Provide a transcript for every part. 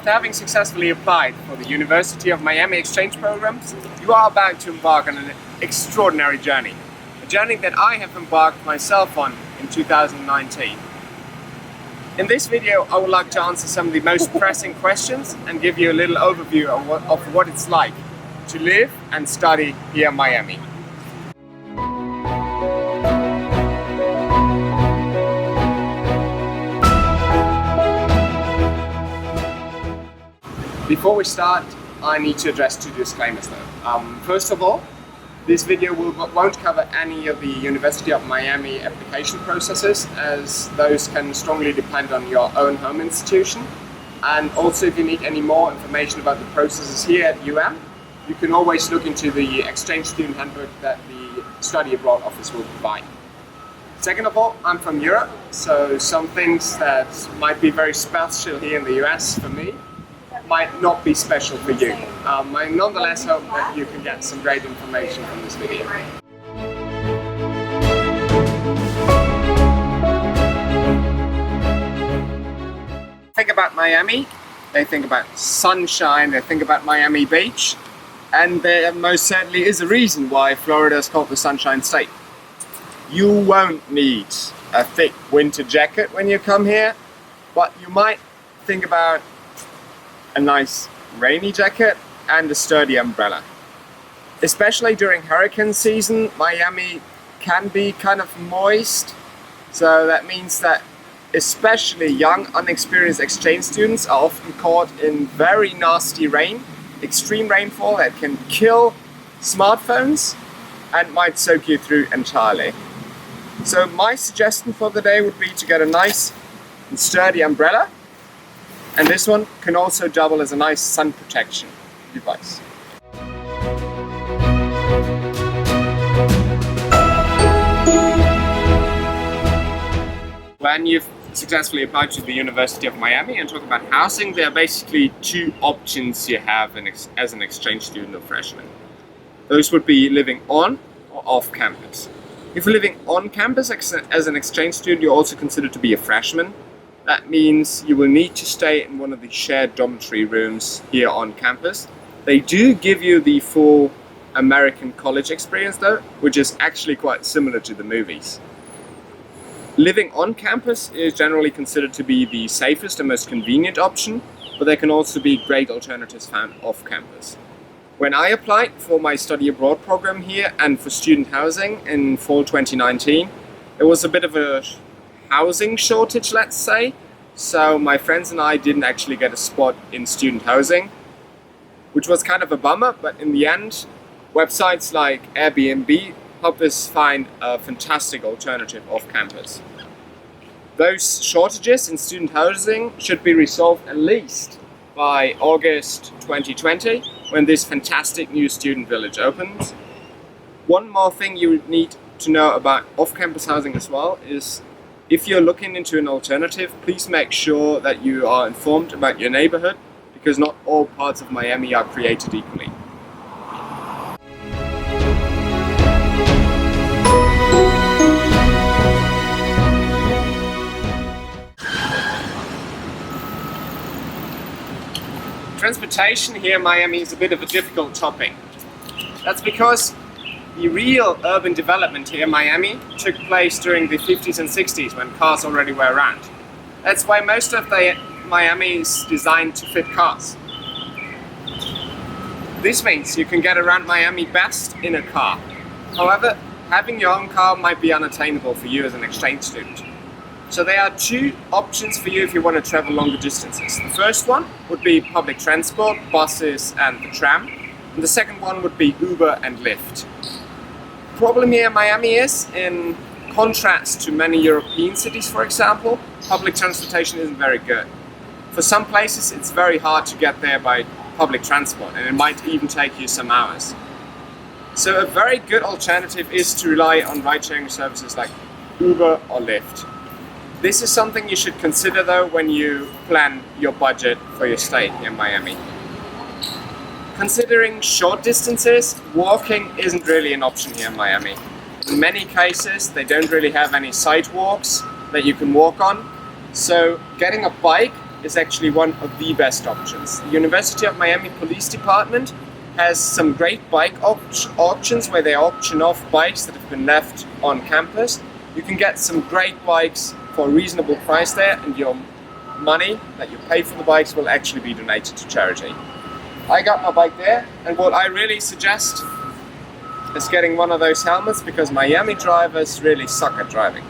After having successfully applied for the University of Miami exchange programs, you are about to embark on an extraordinary journey. A journey that I have embarked myself on in 2019. In this video, I would like to answer some of the most pressing questions and give you a little overview of what it's like to live and study here in Miami. Before we start, I need to address two disclaimers though. First of all, this video won't cover any of the University of Miami application processes, as those can strongly depend on your own home institution. And also, if you need any more information about the processes here at UM, you can always look into the exchange student handbook that the study abroad office will provide. Second of all, I'm from Europe, so some things that might be very special here in the US for me might not be special for you. I nonetheless hope that you can get some great information from this video. Think about Miami, they think about sunshine, they think about Miami Beach, and there most certainly is a reason why Florida is called the Sunshine State. You won't need a thick winter jacket when you come here, but you might think about a nice rainy jacket and a sturdy umbrella. Especially during hurricane season, Miami can be kind of moist, so that means that especially young, unexperienced exchange students are often caught in very nasty rain, extreme rainfall that can kill smartphones and might soak you through entirely. So my suggestion for the day would be to get a nice and sturdy umbrella. And this one can also double as a nice sun protection device. When you've successfully applied to the University of Miami and talk about housing, there are basically two options you have as an exchange student or freshman. Those would be living on or off campus. If you're living on campus as an exchange student, you're also considered to be a freshman. That means you will need to stay in one of the shared dormitory rooms here on campus. They do give you the full American college experience though, which is actually quite similar to the movies. Living on campus is generally considered to be the safest and most convenient option, but there can also be great alternatives found off campus. When I applied for my study abroad program here and for student housing in fall 2019, there was a bit of a housing shortage, let's say. So my friends and I didn't actually get a spot in student housing, which was kind of a bummer, but in the end, websites like Airbnb helped us find a fantastic alternative off campus. Those shortages in student housing should be resolved at least by August 2020, when this fantastic new student village opens. One more thing you need to know about off-campus housing as well is if you're looking into an alternative, please make sure that you are informed about your neighborhood, because not all parts of Miami are created equally. Transportation here in Miami is a bit of a difficult topic. That's because the real urban development here in Miami took place during the 50s and 60s when cars already were around. That's why most of Miami is designed to fit cars. This means you can get around Miami best in a car. However, having your own car might be unattainable for you as an exchange student. So there are two options for you if you want to travel longer distances. The first one would be public transport, buses and the tram. And the second one would be Uber and Lyft. The problem here in Miami is, in contrast to many European cities for example, public transportation isn't very good. For some places it's very hard to get there by public transport, and it might even take you some hours. So a very good alternative is to rely on ride-sharing services like Uber or Lyft. This is something you should consider though when you plan your budget for your stay in Miami. Considering short distances, walking isn't really an option here in Miami. In many cases, they don't really have any sidewalks that you can walk on. So getting a bike is actually one of the best options. The University of Miami Police Department has some great bike auctions where they auction off bikes that have been left on campus. You can get some great bikes for a reasonable price there, and your money that you pay for the bikes will actually be donated to charity. I got my bike there, and what I really suggest is getting one of those helmets, because Miami drivers really suck at driving.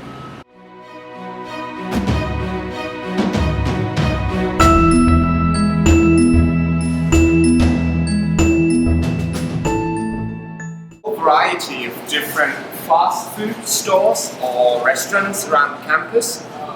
Variety of different fast food stores or restaurants around the campus.